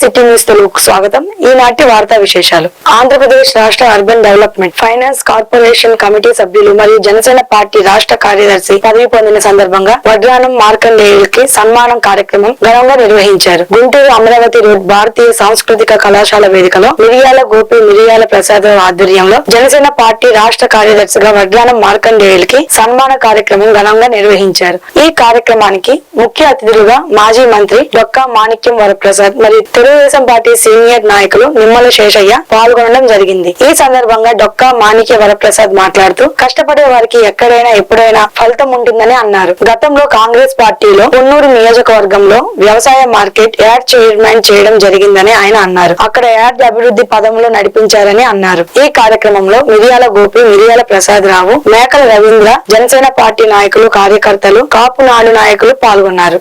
City news తెలుగుకు స్వాగతం. ఈనాటి వార్తా విశేషాలు. ఆంధ్రప్రదేశ్ రాష్ట్ర urban development finance corporation committee సభ్యులు మరియు జనసేన పార్టీ రాష్ట్ర కార్యదర్శి పదవి పొందిన సందర్భంగా వడ్రానం మార్కండేయులకి సన్మానం కార్యక్రమం ఘనంగా నిర్వహించారు. గుంటూరు అమరావతి రోడ్ భారతీయ సాంస్కృతిక కళాశాల వేదికలో మిరియాల గోపి మిరియాల ప్రసాద్ ఆధ్వర్యంలో జనసేన పార్టీ రాష్ట్ర కార్యదర్శిగా వడ్రానం మార్కండేయులకి సన్మాన కార్యక్రమం ఘనంగా నిర్వహించారు. ఈ కార్యక్రమానికి ముఖ్య అతిథులుగా మాజీ మంత్రి డొక్కా మాణిక్యం వరప్రసాద్ మరియు తెలుగుదేశం పార్టీ సీనియర్ నాయకులు నిమ్మల శేషయ్య పాల్గొనడం జరిగింది. ఈ సందర్భంగా డొక్కా మాణిక్య వరప్రసాద్ మాట్లాడుతూ కష్టపడే వారికి ఎక్కడైనా ఎప్పుడైనా ఫలితం ఉంటుందని అన్నారు. గతంలో కాంగ్రెస్ పార్టీలో పొన్నూరు నియోజకవర్గంలో వ్యవసాయ మార్కెట్ యాడ్ చైర్మన్ చేయడం జరిగిందని ఆయన అన్నారు. అక్కడ యాడ్ అభివృద్ధి పదంలో నడిపించారని అన్నారు. ఈ కార్యక్రమంలో మిరియాల గోపి, మిరియాల ప్రసాద్ రావు, మేకల రవీంద్ర, జనసేన పార్టీ నాయకులు, కార్యకర్తలు, కాపు నాడు నాయకులు పాల్గొన్నారు.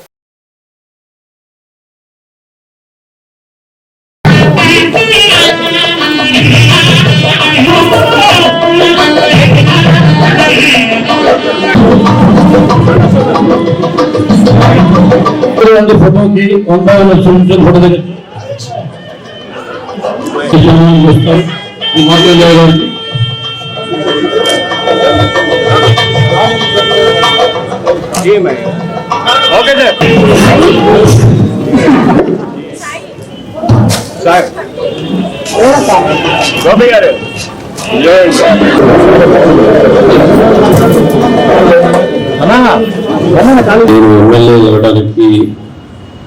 फोटो की फोटो ओके सर गोपी गाరు నేను ఎమ్మెల్యే ఇవ్వడానికి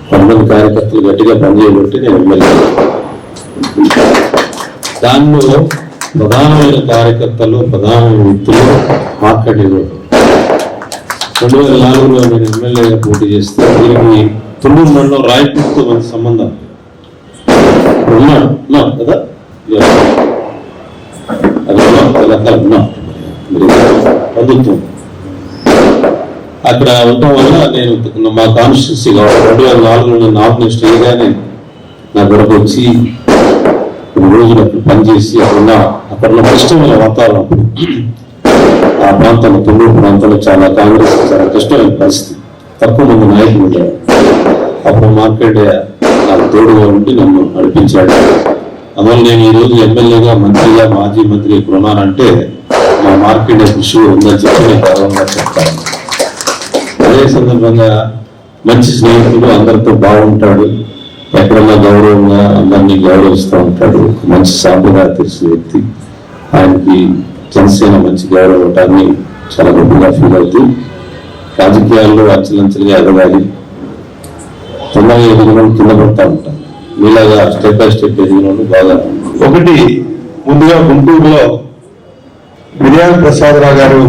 కొంతమంది కార్యకర్తలు గట్టిగా పనిచేయబట్టి నేను ఎమ్మెల్యే. దానిలో ప్రధానమైన కార్యకర్తలు, ప్రధానమైన వ్యక్తులు మాట్లాడేవాడు. 2004లో నేను ఎమ్మెల్యేగా పోటీ చేస్తే దీనికి తుళ్ళూరు మండలం రాయపూర్తో మంచి సంబంధం ఉన్నాడు కదా, అది ఉన్నాం పొందుతుంది. అక్కడ ఉండటం వల్ల నేను మా కాన్స్టిట్యూన్సీ 2004లో నామినేషన్ చేయగానే నా కొరకు వచ్చి రోజులు అప్పుడు పనిచేసి అక్కడున్న కష్టమైన వాతావరణం, ఆ ప్రాంతంలో తుళ్ళూరు ప్రాంతంలో కాంగ్రెస్ చాలా కష్టమైన పరిస్థితి, తక్కువ మంది నాయకులు ఉండేవారు. అప్పుడు మార్కెట్ నాకు తోడుగా ఉండి నన్ను నడిపించాడు. అందువల్ల నేను ఈరోజు ఎమ్మెల్యేగా, మంత్రిగా, మాజీ మంత్రి ఇక్కడ ఉన్నానంటే మా మార్కెట్ కృషి ఉందని చెప్పి నేను గర్వంగా చెప్తాను. అదే సందర్భంగా మంచి స్నేహితుడు, అందరితో బాగుంటాడు, ఎక్కడన్నా గౌరవంగా అందరినీ గౌరవిస్తూ ఉంటాడు, మంచి సాంప్రదాయ తెలిసిన వ్యక్తి. ఆయనకి జనసేన మంచి గౌరవం ఇవ్వటాన్ని చాలా గొప్పగా ఫీల్ అవుతుంది. రాజకీయాల్లో అంచెలంచెలుగా ఎదగాలి, తొందరగా ఎదిగిన కింద పడతా ఉంటాను. మీలాగా స్టెప్ బై స్టెప్ ఎదిగిన బాగా. ఒకటి, ముందుగా గుంటూరులో మిరియాల ప్రసాదరావు గారు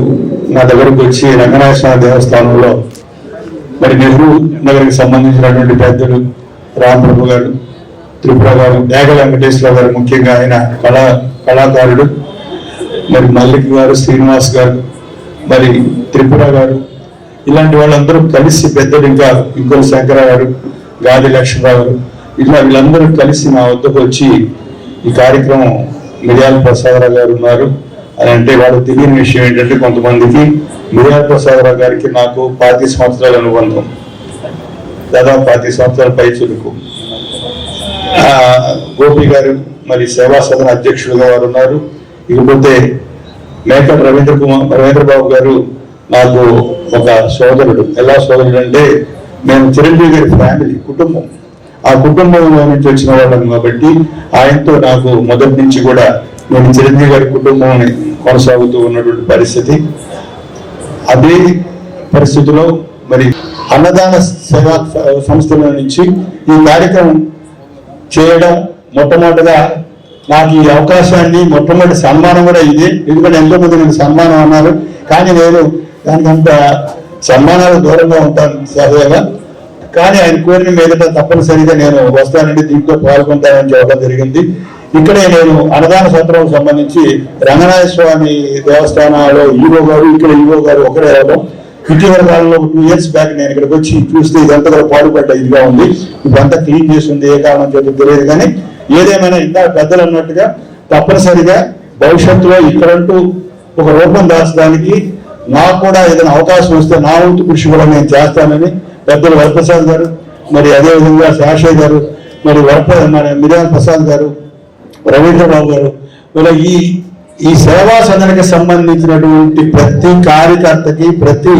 నా దగ్గరకు వచ్చి రంగనాథ దేవస్థానంలో మరి నెహ్రూ నగర్కి సంబంధించినటువంటి పెద్దలు రాంప్రభు గారు, త్రిపుర గారు, మేఘ వెంకటేశ్వర గారు, ముఖ్యంగా ఆయన కళాకారుడు, మరి మల్లిక్ గారు, శ్రీనివాస్ గారు, మరి త్రిపుర గారు, ఇలాంటి వాళ్ళందరూ కలిసి పెద్దలు, ఇంకా ఇంకోటి శంకర గారు, గాది లక్ష్మణరావు గారు, ఇలా వీళ్ళందరూ కలిసి నా వద్దకు వచ్చి ఈ కార్యక్రమం మిరియాల ప్రసాదరావు గారు ఉన్నారు అని అంటే, వాడు తెలియని విషయం ఏంటంటే కొంతమందికి మిరియాల ప్రసాదరావు గారికి నాకు 10 సంవత్సరాల అనుబంధం, దాదాపు 10 సంవత్సరాల పై చురుకు. గోపి గారు మరి సేవా సదన అధ్యక్షులుగా వారు ఉన్నారు. ఇకపోతే మేకల రవీంద్రబాబు గారు నాకు ఒక సోదరుడు. ఎలా సోదరుడు అంటే, మేము చిరంజీవి గారి ఫ్యామిలీ, కుటుంబం, ఆ కుటుంబంలో నుంచి వచ్చిన వాళ్ళం కాబట్టి ఆయనతో నాకు మొదటి నుంచి కూడా నేను చిరంజీవి గారి కుటుంబం కొనసాగుతూ ఉన్నటువంటి పరిస్థితి. అదే పరిస్థితిలో మరి అన్నదాన సేవా సంస్థల నుంచి ఈ కార్యక్రమం చేయడం, మొట్టమొదటిగా నాకు ఈ అవకాశాన్ని, మొట్టమొదటి సన్మానం కూడా ఇది. ఎందుకంటే ఎంతో మంది నేను సన్మానం అన్నారు, కానీ నేను దానికంత సన్మానాలు దూరంగా ఉంటాను సహజంగా. కానీ ఆయన కోరిన మీదట తప్పనిసరిగా నేను వస్తానండి, దీంట్లో పాల్గొంటానని చెప్పడం జరిగింది. ఇక్కడే నేను అన్నదాన సత్రం సంబంధించి రంగనాథ స్వామి దేవస్థానాల్లో ఈవో గారు, ఇక్కడ ఈవో గారు ఒకరే రావడం. ఇటీవల కాలంలో 2 years బ్యాక్ నేను ఇక్కడికి వచ్చి చూస్తే ఇదంతా కూడా పాడుపడ్డ ఇదిగా ఉంది, ఇదంతా క్లీన్ చేసి ఉంది. ఏ కారణం చెప్పి తెలియదు, కానీ ఏదేమైనా ఇంత పెద్దలు అన్నట్టుగా తప్పనిసరిగా భవిష్యత్తులో ఇక్కడంటూ ఒక రూపం దాచడానికి నాకు కూడా ఏదైనా అవకాశం వస్తే నా వంతు కృషి కూడా నేను చేస్తానని పెద్దలు వరప్రసాద్ గారు, మరి అదేవిధంగా శాషయ్య గారు, మరి మన మిర్యాల ప్రసాద్ గారు, రవీంద్ర బాబు గారు, ఇలా ఈ సేవా సదనకి సంబంధించినటువంటి ప్రతి కార్యకర్తకి, ప్రతి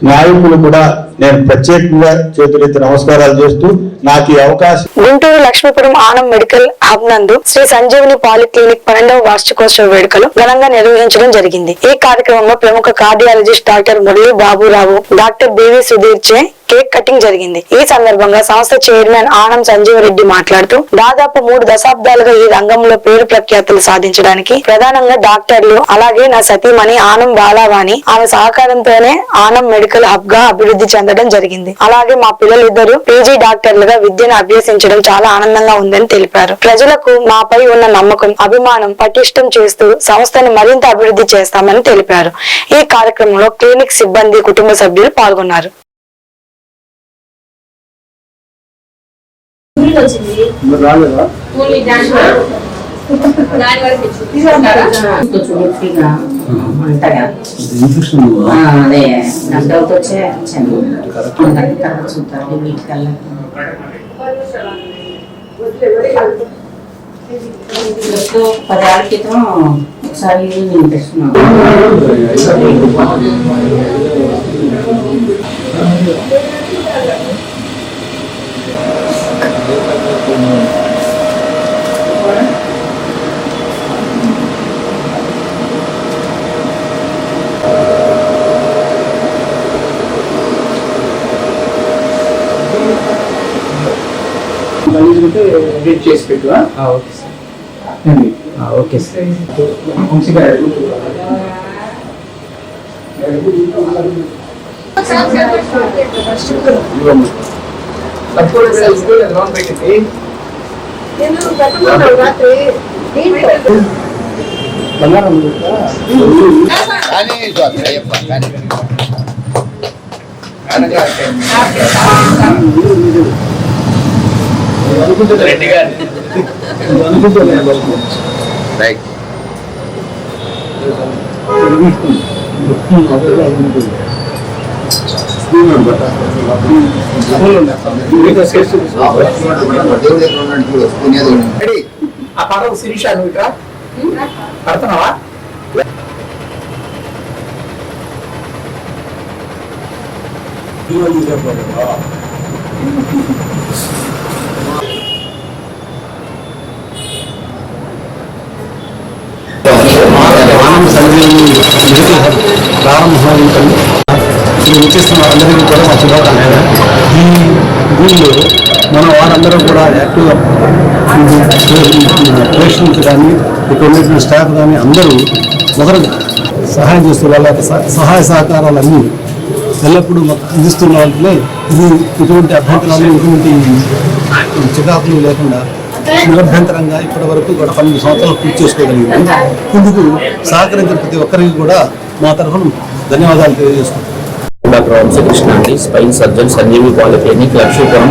నాయకులు కూడా నేను ప్రత్యేకంగా చేతులెత్తి నమస్కారాలు చేస్తూ నాకు ఈ అవకాశం. గుంటూరు లక్ష్మీపురం ఆనం మెడికల్ హబ్ నందు శ్రీ సంజీవని పాలిక్లినిక్ 12వ వార్షికోత్సవ వేడుకలు ఘనంగా నిర్వహించడం జరిగింది. ఈ కార్యక్రమంలో ప్రముఖ cardiologist doctor Murali Baburao, doctor BV Sudheer చే కేక్ కటింగ్ జరిగింది. ఈ సందర్భంగా సంస్థ చైర్మన్ ఆనం సంజీవరెడ్డి మాట్లాడుతూ దాదాపు 3 దశాబ్దాలుగా ఈ రంగంలో పేరు ప్రఖ్యాతులు సాధించడానికి ప్రధానంగా డాక్టర్లు, అలాగే నా సతీమణి ఆనం బాలావాణి ఆమె సహకారంతోనే ఆనం మెడికల్ హబ్ గా అభివృద్ధి చెందడం జరిగింది. అలాగే మా పిల్లలిద్దరూ పీజీ డాక్టర్లుగా విద్యను అభ్యసించడం చాలా ఆనందంగా ఉందని తెలిపారు. ప్రజలకు మాపై ఉన్న నమ్మకం, అభిమానం పటిష్టం చేస్తూ సంస్థను మరింత అభివృద్ధి చేస్తామని తెలిపారు. ఈ కార్యక్రమంలో క్లినిక్ సిబ్బంది, కుటుంబ సభ్యులు పాల్గొన్నారు. పదేళ్ల క్రితం ఒకసారి ఇన్ఫెక్షన్ రీడ్ చేసి పెట్టు. Okay sir. రెడ్డి గారు ఆ పడవ శిరీష నువ్వు ఇక్కడ పడుతున్నావా? ఆనంద సంజీవని మెడికల్ హబ్ ప్రారంభమైంది. ఇక్కడ వచ్చేస్తున్న వారందరికీ కూడా మా శుభాకాంక్షలు. ఈ దీనిలో మన వారందరూ కూడా యాక్టివ్గా పేషెంట్స్ కానీ, ఇక్కడ ఉన్నటువంటి స్టాఫ్ కానీ అందరూ ఒకరు సహాయం చేస్తూ వాళ్ళ సహాయ సహకారాలన్నీ ఎల్లప్పుడూ అందిస్తున్న వాళ్ళనే ఇది ఇటువంటి అభ్యంతరాలు, ఇటువంటి చికాకులు లేకుండా నిరభ్యంతరంగా ఇప్పటి వరకు కూడా 12 సంవత్సరాలు పూర్తి చేసుకోగలిగింది. ఇందుకు సహకరించిన ప్రతి ఒక్కరికి కూడా మా తరఫున ధన్యవాదాలు తెలియజేసుకుంటాం. డాక్టర్ వంశకృష్ణ అండి, స్పైన్ సర్జన్, సంజీవి పాలిక్లినిక్ లక్ష్మీపురం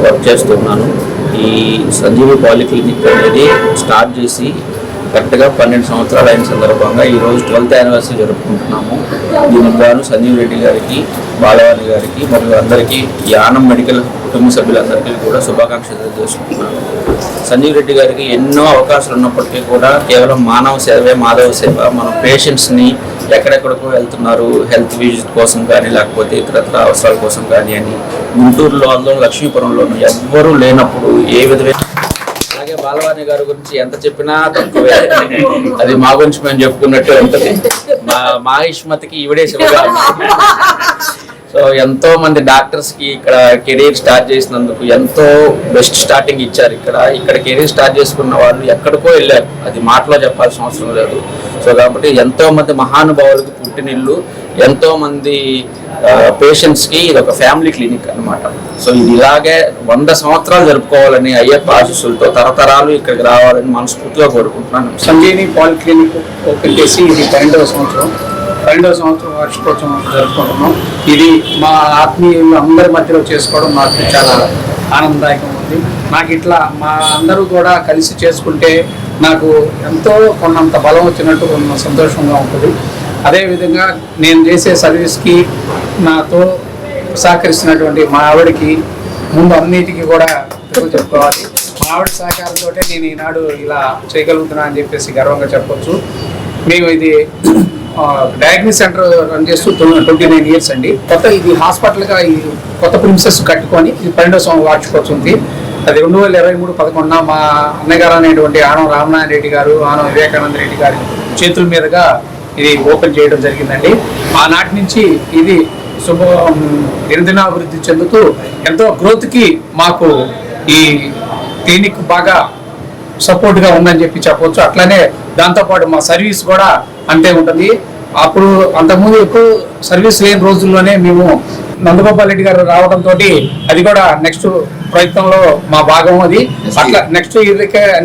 వర్క్ చేస్తున్నాను. ఈ సంజీవి పాలిక్లినిక్ అనేది స్టార్ట్ చేసి కరెక్ట్గా 12 సంవత్సరాలు అయిన సందర్భంగా ఈరోజు 12th యానివర్సరీ జరుపుకుంటున్నాము. దీనికి గాను సంజీవ్ రెడ్డి గారికి, బాలవాణి గారికి మరియు అందరికీ ఈ ఆనం మెడికల్ కుటుంబ సభ్యులందరికీ కూడా శుభాకాంక్షలు తెలియజేసుకుంటున్నాను. సంజీవ్ రెడ్డి గారికి ఎన్నో అవకాశాలు ఉన్నప్పటికీ కూడా కేవలం మానవ సేవే మాధవ సేవ. మన పేషెంట్స్ని ఎక్కడెక్కడికో వెళ్తున్నారు హెల్త్ విజిట్ కోసం కానీ, లేకపోతే ఇతరత్ర అవసరాల కోసం కానీ అని గుంటూరులో, అందులో లక్ష్మీపురంలోనూ ఎవ్వరూ లేనప్పుడు ఏ విధమైన, అలాగే బాలవాణి గారి గురించి ఎంత చెప్పినా తక్కువే. అది మా గురించి మేము చెప్పుకున్నట్టే ఉంటుంది. మా ఇష్మతికి ఈవిడే శివగా. సో ఎంతో మంది డాక్టర్స్ కి ఇక్కడ కెరీర్ స్టార్ట్ చేసినందుకు ఎంతో బెస్ట్ స్టార్టింగ్ ఇచ్చారు. ఇక్కడ కెరీర్ స్టార్ట్ చేసుకున్న వాళ్ళు ఎక్కడికో వెళ్ళారు, అది మాటలో చెప్పాల్సిన అవసరం లేదు. సో కాబట్టి ఎంతో మంది మహానుభావులకు పుట్టినిల్లు, ఎంతో మంది పేషెంట్స్కి ఇది ఒక ఫ్యామిలీ క్లినిక్ అన్నమాట. సో ఇది ఇలాగే 100 సంవత్సరాలు జరుపుకోవాలని అయ్యప్ప ఆశీస్సులతో తరతరాలు ఇక్కడికి రావాలని మనస్ఫూర్తిగా కోరుకుంటున్నాను. సంజీవని పాలిక్లినిక్ ఓపెన్ చేసి ఇది 12వ సంవత్సరం వార్షికోత్సవం జరుపుకుంటున్నాం. ఇది మా ఆత్మీయులు అందరి మధ్యలో చేసుకోవడం నాకు చాలా ఆనందదాయకంగా ఉంది. నాకు ఇట్లా మా అందరూ కూడా కలిసి చేసుకుంటే నాకు ఎంతో కొన్నంత బలం వచ్చినట్టు కొంత సంతోషంగా ఉంటుంది. అదేవిధంగా నేను చేసే సర్వీస్కి నాతో సహకరిస్తున్నటువంటి మా ఆవిడకి ముందు అన్నిటికీ కూడా కృతజ్ఞతలు చెప్పుకోవాలి. మా ఆవిడ సహకారంతో నేను ఈనాడు ఇలా చేయగలుగుతున్నా అని చెప్పేసి గర్వంగా చెప్పొచ్చు. మేము ఇది డయాగ్నోస్ సెంటర్ రన్ చేస్తూ 29 years అండి. ఇది హాస్పిటల్గా ఈ కొత్త ప్రిన్సెస్ కట్టుకొని ఇది 12వ వార్షికోత్సవం. అది 2023 మా అన్నగారు అనేటువంటి ఆనం రామనారాయణ రెడ్డి గారు, ఆనం వివేకానంద రెడ్డి గారి చేతుల మీదుగా ఇది ఓపెన్ చేయడం జరిగిందండి. ఆనాటి నుంచి ఇది దినదినాభివృద్ధి చెందుతూ ఎంతో గ్రోత్కి మాకు ఈ క్లినిక్ బాగా సపోర్ట్గా ఉందని చెప్పవచ్చు. అట్లానే దాంతోపాటు మా సర్వీస్ కూడా అంతే ఉంటుంది. అప్పుడు అంతకుముందు ఎక్కువ సర్వీస్ లేని రోజుల్లోనే మేము నందగోపాల్ రెడ్డి గారు రావడంతో అది కూడా నెక్స్ట్ ప్రయత్నంలో మా భాగం. అది అట్లా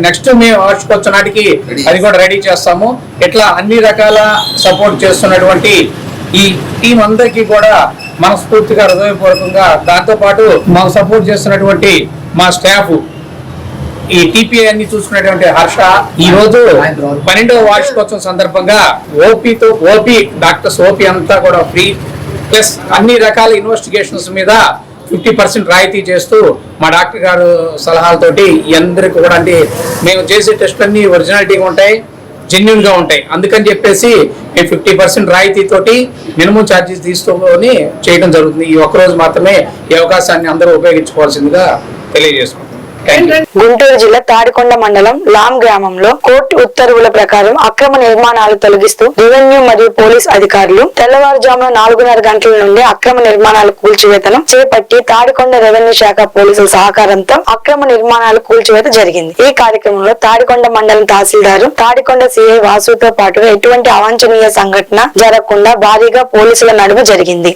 నెక్స్ట్ మేము వార్షికోత్సవం నాటికి అది కూడా రెడీ చేస్తాము. ఇట్లా అన్ని రకాల సపోర్ట్ చేస్తున్నటువంటి ఈ టీం అందరికీ కూడా మనస్ఫూర్తిగా హృదయపూర్వకంగా, దాంతోపాటు మాకు సపోర్ట్ చేస్తున్నటువంటి మా స్టాఫ్, ఈ టీపీఐ అన్ని చూసుకున్నటువంటి హర్ష, ఈ రోజు 12వ వార్షికోత్సవం సందర్భంగా ఓపీ డాక్టర్స్ ఓపీ అంతా కూడా ఫ్రీ, ప్లస్ అన్ని రకాల ఇన్వెస్టిగేషన్స్ మీద 50% రాయితీ చేస్తూ మా డాక్టర్ గారు సలహాలతోటి అందరికి కూడా, అంటే మేము చేసే టెస్టులన్నీ ఒరిజినాలిటీగా ఉంటాయి, జెన్యున్ గా ఉంటాయి. అందుకని చెప్పేసి మేము 50% రాయితీ తోటి మినిమం ఛార్జెస్ తీసుకొని చేయడం జరుగుతుంది. ఈ ఒక్కరోజు మాత్రమే ఈ అవకాశాన్ని అందరూ ఉపయోగించుకోవాల్సిందిగా తెలియజేసుకుంటాం. గుంటూరు జిల్లా తాడికొండ మండలం లాం గ్రామంలో కోర్టు ఉత్తర్వుల ప్రకారం అక్రమ నిర్మాణాలు తొలగిస్తూ రెవెన్యూ మరియు పోలీస్ అధికారులు తెల్లవారుజామున 4:30 గంటల నుండి అక్రమ నిర్మాణాలు కూల్చివేతను చేపట్టి తాడికొండ రెవెన్యూ శాఖ పోలీసుల సహకారంతో అక్రమ నిర్మాణాలు కూల్చివేత జరిగింది. ఈ కార్యక్రమంలో తాడికొండ మండలం తహసీల్దారు తాడికొండ సిఐ వాసుతో పాటుగా ఎటువంటి అవాంఛనీయ సంఘటన జరగకుండా భారీగా పోలీసుల నడుమ జరిగింది.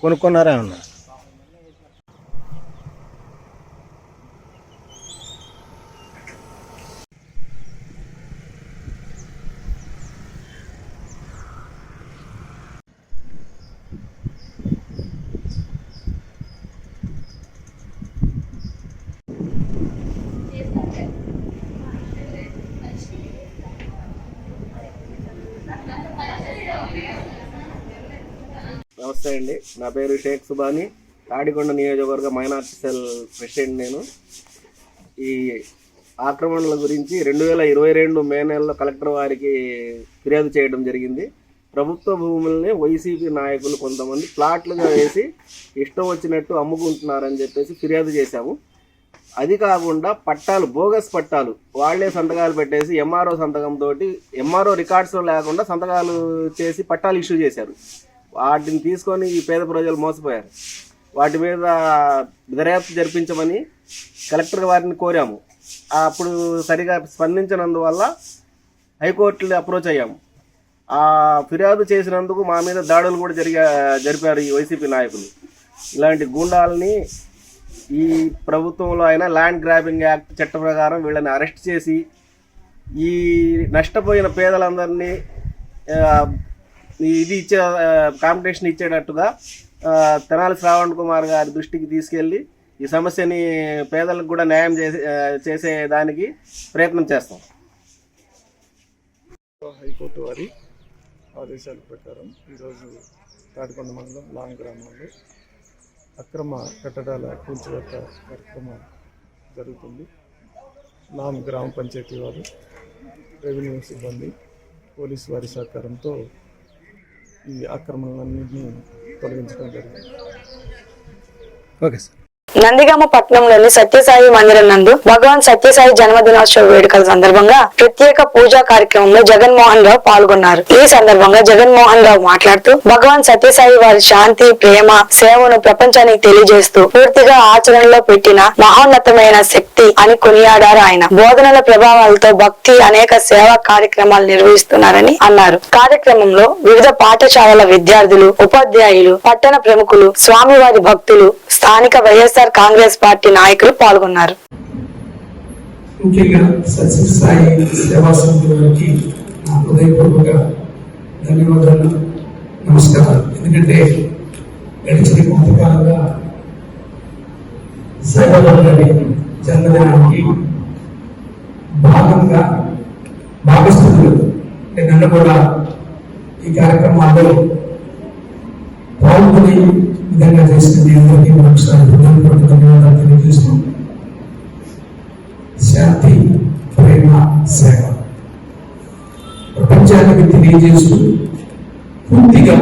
కొనుక్కున్నారా ఏమన్నా? నమస్తే అండి, నా పేరు షేక్ సుబానీ, తాడికొండ నియోజకవర్గ మైనార్టీ సెల్ ప్రెసిడెంట్. నేను ఈ ఆక్రమణల గురించి 2022 మే నెలలో కలెక్టర్ వారికి ఫిర్యాదు చేయడం జరిగింది. ప్రభుత్వ భూముల్ని వైసీపీ నాయకులు కొంతమంది ప్లాట్లుగా వేసి ఇష్టం వచ్చినట్టు అమ్ముకుంటున్నారని చెప్పేసి ఫిర్యాదు చేశాము. అది కాకుండా పట్టాలు, బోగస్ పట్టాలు వాళ్లే సంతకాలు పెట్టేసి ఎంఆర్ఓ సంతకంతో, ఎంఆర్ఓ రికార్డ్స్లో లేకుండా సంతకాలు చేసి పట్టాలు ఇష్యూ చేశారు. వాటిని తీసుకొని ఈ పేద ప్రజలు మోసపోయారు. వాటి మీద దర్యాప్తు జరిపించమని కలెక్టర్ వారిని కోరాము. అప్పుడు సరిగా స్పందించినందువల్ల హైకోర్టుని అప్రోచ్ అయ్యాము. ఆ ఫిర్యాదు చేసినందుకు మా మీద దాడులు కూడా జరిపారు ఈ వైసీపీ నాయకులు. ఇలాంటి గూండాలని ఈ ప్రభుత్వంలో అయినా ల్యాండ్ గ్రాబింగ్ యాక్ట్ చట్ట ప్రకారం వీళ్ళని అరెస్ట్ చేసి ఈ నష్టపోయిన పేదలందరినీ ఇది కాంపిటీషన్ ఇచ్చేటట్టుగా తెనాలి శ్రావణ్ కుమార్ గారి దృష్టికి తీసుకెళ్ళి ఈ సమస్యని పేదలకు కూడా న్యాయం చేసే దానికి ప్రయత్నం చేస్తాం. హైకోర్టు వారి ఆదేశాల ప్రకారం ఈరోజు తాడికొండ మండలం లాంగ్ గ్రామంలో అక్రమ కట్టడాల కూల్చివేత కార్యక్రమం జరుగుతుంది. నామ్ గ్రామ పంచాయతీ వారు, రెవెన్యూ సిబ్బంది, పోలీసు వారి సహకారంతో ఈ ఆక్రమణలన్నింటినీ తొలగించడం జరిగింది. Okay sir. నందిగామ పట్టణంలోని సత్యసాయి మందిరం నందు భగవాన్ సత్యసాయి జన్మదినోత్సవ వేడుకల సందర్భంగా ప్రత్యేక పూజా కార్యక్రమంలో జగన్మోహన్ రావు పాల్గొన్నారు. ఈ సందర్భంగా జగన్మోహన్ రావు మాట్లాడుతూ భగవాన్ సత్యసాయి వారి శాంతి, ప్రేమ, సేవను ప్రపంచానికి తెలియజేస్తూ పూర్తిగా ఆచరణలో పెట్టిన మహోన్నతమైన శక్తి అని కొనియాడారు. ఆయన బోధనల ప్రభావాలతో భక్తి అనేక సేవా కార్యక్రమాలు నిర్వహిస్తున్నారని అన్నారు. కార్యక్రమంలో వివిధ పాఠశాలల విద్యార్థులు, ఉపాధ్యాయులు, పట్టణ ప్రముఖులు, స్వామివారి భక్తులు, స్థానిక వైఎస్ఆర్ కాంగ్రెస్ పార్టీ నాయకులు పాల్గొన్నారు. ముఖ్యంగా సత్యసాయి సేవా సమితి వారికి నా హృదయపూర్వక ధన్యవాదాలు, నమస్కారాలు. ఎందుకంటే గడిచిన కొంతకాలంగా సాయిబాబా గారి జన్మదినానికి భాగస్థులు నన్ను కూడా ఈ కార్యక్రమాల్లో పాల్గొనే విధంగా చేసిన మీ అందరికీ ఒకసారి హృదయపూర్వక ధన్యవాదాలు తెలియజేస్తూ, శాంతి, ప్రేమ, సేవ ప్రపంచానికి తెలియజేస్తూ పూర్తిగా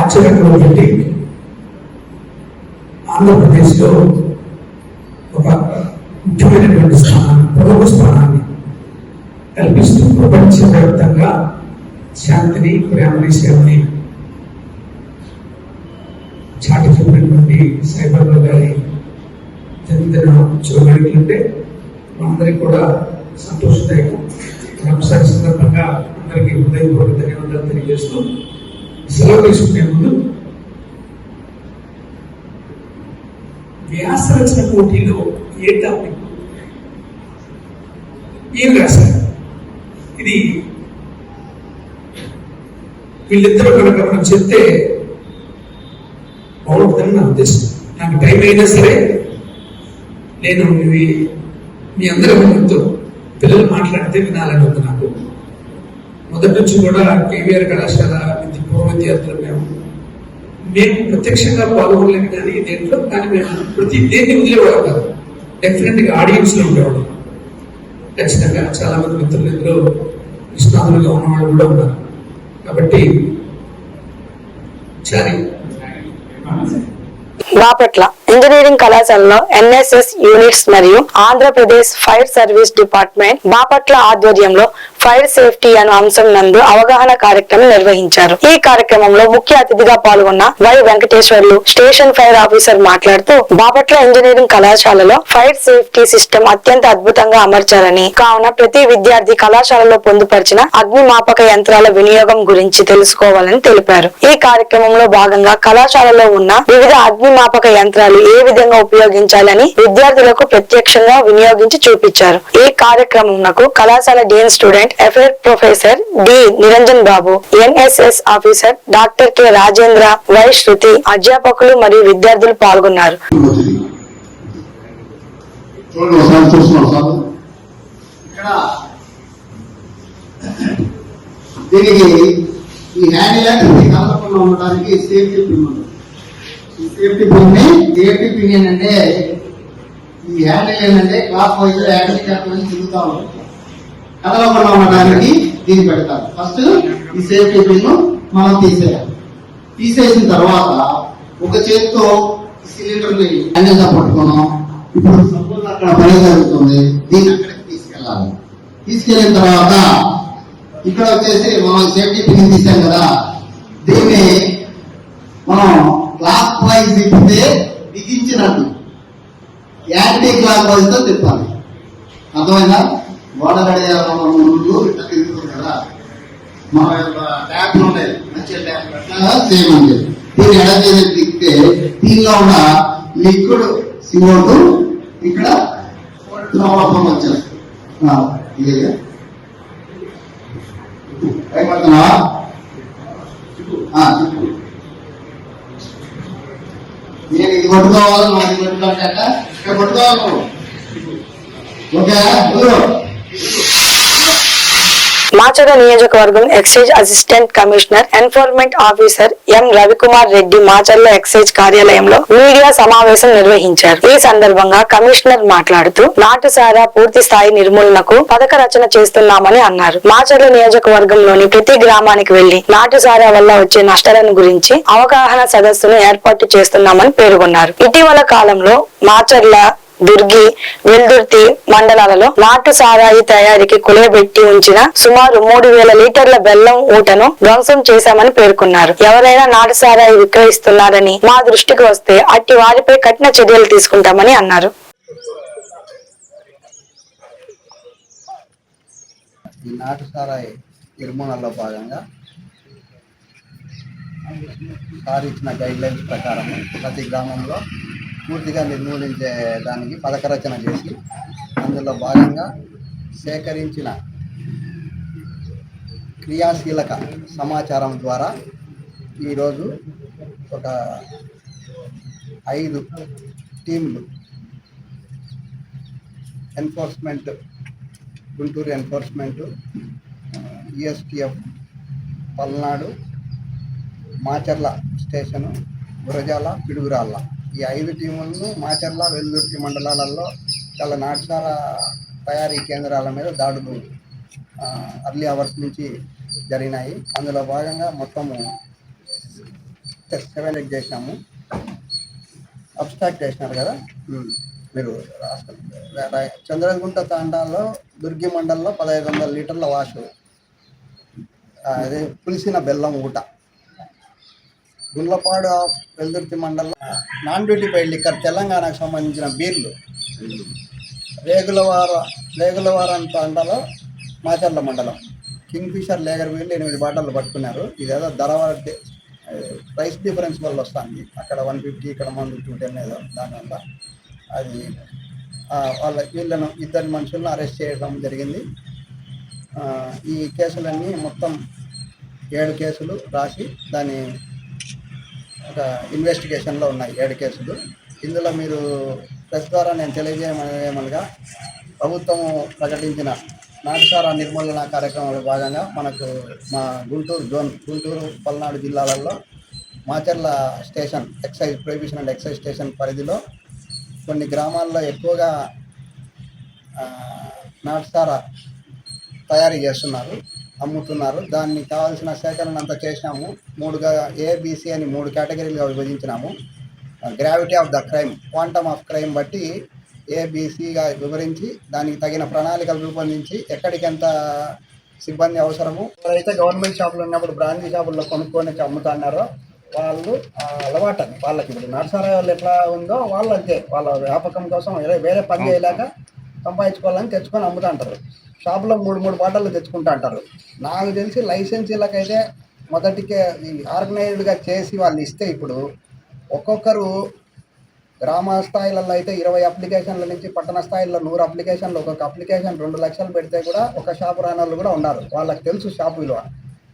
ఆచరణలో పెట్టి ఆంధ్రప్రదేశ్లో ఒక ముఖ్యమైనటువంటి స్థానాన్ని, ప్రముఖ స్థానాన్ని కల్పిస్తూ ప్రపంచవ్యాప్తంగా శాంతిని, ప్రేమని, సేవని చాటి చెప్పినటువంటి సాయిబాబా గారి జన్మదిన వేడుకలుంటే మనందరికీ కూడా సంతోషదాయకం. ఒకసారి సందర్భంగా అందరికీ హృదయపూర్వక ధన్యవాదాలు తెలియజేస్తూ సెలవు తీసుకునే ముందు వ్యాస రచన పోటీలో ఏ టాపిక్ ఏం రాశారు, ఇది వీళ్ళిద్దరూ కనుక మనం చెప్తే బాగుంటుందని నా ఉద్దేశం. నాకు టైం అయినా సరే నేను మీ అందరి ముందు పిల్లలు మాట్లాడితే వినాలని ఉంది. నాకు మొదటి నుంచి కూడా కేవీఆర్ కళాశాల పూర్వ విద్యార్థులు మేము ప్రత్యక్షంగా పాల్గొనలేము కానీ దేంట్లో, కానీ మేము ప్రతి దేన్ని వదిలేవాడు కాదు. డెఫినెట్గా ఆడియన్స్ లో ఉండేవాడు. ఖచ్చితంగా చాలా మంది మిత్రులు ఇందులో నిష్ణాతులుగా ఉన్నవాళ్ళు కూడా ఉన్నారు. కాబట్టి బాపట్ల ఇంజనీరింగ్ కళాశాలలో ఎన్ఎస్ఎస్ యూనిట్స్ మరియు Andhra Pradesh fire service department Bapatla ఆధ్వర్యంలో ఫైర్ సేఫ్టీ అనే అంశం నందు అవగాహన కార్యక్రమం నిర్వహించారు. ఈ కార్యక్రమంలో ముఖ్య అతిథిగా పాల్గొన్న Y Venkateswarlu station fire officer మాట్లాడుతూ బాపట్ల ఇంజనీరింగ్ కళాశాలలో ఫైర్ సేఫ్టీ సిస్టమ్ అత్యంత అద్భుతంగా అమర్చారని, కావున ప్రతి విద్యార్థి కళాశాలలో పొందుపరిచిన అగ్నిమాపక యంత్రాల వినియోగం గురించి తెలుసుకోవాలని తెలిపారు. ఈ కార్యక్రమంలో భాగంగా కళాశాలలో ఉన్న వివిధ అగ్నిమాపక యంత్రాలు ఏ విధంగా ఉపయోగించాలని విద్యార్థులకు ప్రత్యక్షంగా వినియోగించి చూపించారు. ఈ కార్యక్రమంకు కళాశాల dean student affair professor D Niranjan Babu, NSS officer doctor K Rajendra, Y Shruti, అధ్యాపకులు మరియు విద్యార్థులు పాల్గొన్నారు. దీనికి ఈ హ్యాండిల్ కలపకుండా ఉండడానికి సేఫ్టీ పిన్ ఉంది. ఈ సేఫ్టీ పిన్ ఏంటంటే ఈ హ్యాండిల్ ఏంటంటే clock wise anti clock wise తిరుగుతా ఉంటుంది. కదలకుండా ఉండడానికి దీన్ని పెడతారు. ఫస్ట్ ఈ సేఫ్టీ పిన్ మనం తీసేయాలి. తీసేసిన తర్వాత ఒక చేతితో సిలిండర్ ని హ్యాండిల్ గా పట్టుకున్నాం. ఇప్పుడు సపోజ్ అక్కడ పని జరుగుతుంది, దీన్ని అక్కడికి తీసుకెళ్ళాలి. తీసుకెళ్ళిన తర్వాత ఇక్కడ వచ్చేసి మనం సేఫ్టీ పిన్ తీసాం కదా, దీన్ని మనం క్లాక్ వైజ్ తిప్పితే బిగించినట్టు యాంటీ క్లాక్ వైజ్ తో తిప్పాలి. అర్థమైందా? గోడ గడియాల ముందు ఇట్లా తిరుగుతుంది కదా, మన యొక్క ట్యాప్లు ఉంటాయి, మంచి ట్యాప్ అట్లా సేమ్ ఉంది. దీన్ని ఎడ చేసి తిప్పితే దీనిలో ఉన్న లిక్విడ్ CO2 ఇక్కడ లోపం వచ్చేస్తుంది. భయపడుతున్నావా? నేను ఇది కొట్టుకోవాలి, నువ్వు అది కొట్టుకోవాలంటే ఇక్కడ కొట్టుకోవాలి నువ్వు. ఓకే. మాచర్ల నియోజకవర్గం excise assistant commissioner enforcement officer M Ravikumar Reddy Macherla excise కార్యాలయంలో మీడియా సమావేశం నిర్వహించారు. ఈ సందర్భంగా కమిషనర్ మాట్లాడుతూ నాటుసారా పూర్తి స్థాయి నిర్మూలనకు పథక రచన చేస్తున్నామని అన్నారు. మాచర్ల నియోజకవర్గంలోని ప్రతి గ్రామానికి వెళ్లి నాటుసారా వల్ల వచ్చే నష్టాలను గురించి అవగాహన సదస్సును ఏర్పాటు చేస్తున్నామని పేర్కొన్నారు. ఇటీవల కాలంలో మాచర్ల, దుర్గి, వెల్దుర్తి మండలాలలో నాటు సారాయి తయారీకి కులబెట్టి ఉంచిన సుమారు 3000 లీటర్ల బెల్లం ఊటను ధ్వంసం చేశామని పేర్కొన్నారు. ఎవరైనా నాటు సారాయి విక్రయిస్తున్నారని మా దృష్టికి వస్తే అట్టి వారిపై కఠిన చర్యలు తీసుకుంటామని అన్నారు. ఈ నాటు సారాయి నిర్మూలనలో భాగంగా సార్ ఇచ్చిన గైడ్ లైన్స్ ప్రకారం ప్రతి గ్రామంలో పూర్తిగా నిర్మూలించే దానికి పథక రచన చేసి అందులో భాగంగా సేకరించిన క్రియాశీలక సమాచారం ద్వారా ఈరోజు ఒక 5 టీంలు enforcement, Guntur enforcement, ESTF Palnadu, Macherla station, Gurazala, Piduguralla ఈ 5 టీములను మాచర్ల, వెల్దుర్తి మండలాలలో చాలా నాటుసారా తయారీ కేంద్రాల మీద దాడులు అర్లీ అవర్స్ నుంచి జరిగినాయి. అందులో భాగంగా మొత్తము 7 చేసినాము. అబ్స్ట్రాక్ట్ చేసినారు కదా మీరు చంద్రగుంట తాండాలో దుర్గి మండలంలో 1500 లీటర్ల వాషు, అదే పులిసిన బెల్లం ఊట. గుండ్లపాడు ఆఫ్ వెల్దుర్తి మండలం నాన్ డ్యూటీఫైడ్ లిక్కర్ తెలంగాణకు సంబంధించిన బీర్లు, రేగులవారం తాండాలో మాచర్ల మండలం కింగ్ ఫిషర్ లేగర్ బీర్లు 8 బాటలు పట్టుకున్నారు. ఇదేదో ధర ప్రైస్ డిఫరెన్స్ వల్ల వస్తుంది. అక్కడ 150, ఇక్కడ 110 ఏదో దానివల్ల అది వీళ్ళను 2 మనుషులను అరెస్ట్ చేయడం జరిగింది. ఈ కేసులన్నీ మొత్తం 7 కేసులు రాసి దాని ఒక ఇన్వెస్టిగేషన్లో ఉన్నాయి. 7 కేసులు. ఇందులో మీరు ప్రెస్ ద్వారా నేను తెలియజేయమనగా ప్రభుత్వము ప్రకటించిన నాటుసారా నిర్మూలన కార్యక్రమంలో భాగంగా మనకు మా గుంటూరు పల్నాడు జిల్లాలలో Macherla station excise prohibition and excise station పరిధిలో కొన్ని గ్రామాల్లో ఎక్కువగా నాటుసారా తయారీ చేస్తున్నారు, అమ్ముతున్నారు. దాన్ని కావాల్సిన సేకరణ అంతా చేసినాము. 3గా ABC అని 3 కేటగిరీలుగా విభజించినాము. Gravity of the crime, quantum of crime బట్టి ABCగా వివరించి దానికి తగిన ప్రణాళికలు రూపొందించి ఎక్కడికి ఎంత సిబ్బంది అవసరము. ఎవరైతే గవర్నమెంట్ షాపులు ఉన్నప్పుడు బ్రాంచీ షాపుల్లో కొనుక్కొని అమ్ముతున్నారో వాళ్ళు అలవాటని వాళ్ళకి ఇప్పుడు నాటుసారా వాళ్ళు ఎట్లా ఉందో వాళ్ళు అంతే, వాళ్ళ వ్యాపకం కోసం వేరే పని చేయలేక సంపాదించుకోవాలని తెచ్చుకొని అమ్ముతూ అంటారు. షాపులో 3 బాటలు తెచ్చుకుంటూ అంటారు. నాకు తెలిసి లైసెన్సీలకైతే మొదటికే ఈ ఆర్గనైజ్డ్గా చేసి వాళ్ళు ఇస్తే ఇప్పుడు ఒక్కొక్కరు గ్రామ స్థాయిలలో అయితే 20 అప్లికేషన్ల నుంచి పట్టణ స్థాయిలో 100 అప్లికేషన్లు, ఒక్కొక్క అప్లికేషన్ 2 లక్షలు పెడితే కూడా ఒక షాపు రాని వాళ్ళు కూడా ఉన్నారు. వాళ్ళకి తెలుసు షాపు విలువ.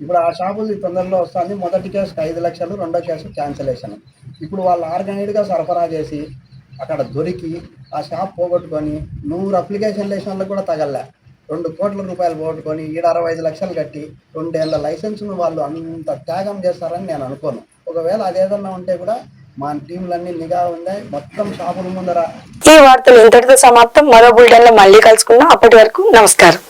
ఇప్పుడు ఆ షాపులు తొందరలో వస్తుంది. మొదటి కేసుకి 5 లక్షలు, రెండో కేసు క్యాన్సిలేషన్. ఇప్పుడు వాళ్ళు ఆర్గనైజ్డ్గా సరఫరా చేసి అక్కడ దొరికి ఆ షాప్ పోగొట్టుకొని 100 అప్లికేషన్లు వేసిన వాళ్ళకి కూడా తగలలే. 2 కోట్ల రూపాయలు పోగొట్టుకొని 65 లక్షలు కట్టి 2 ఏళ్ళ లైసెన్స్ను వాళ్ళు అంత త్యాగం చేస్తారని నేను అనుకోను. ఒకవేళ అదేదన్నా ఉంటే కూడా మా టీంలన్నీ నిఘా ఉన్నాయి మొత్తం షాపుల ముందర. ఈ వార్తలు ఇంతటితో సమాప్తం. మరో బులెటిన్ లో మళ్ళీ కలుసుకుందాం. అప్పటి వరకు నమస్కారం.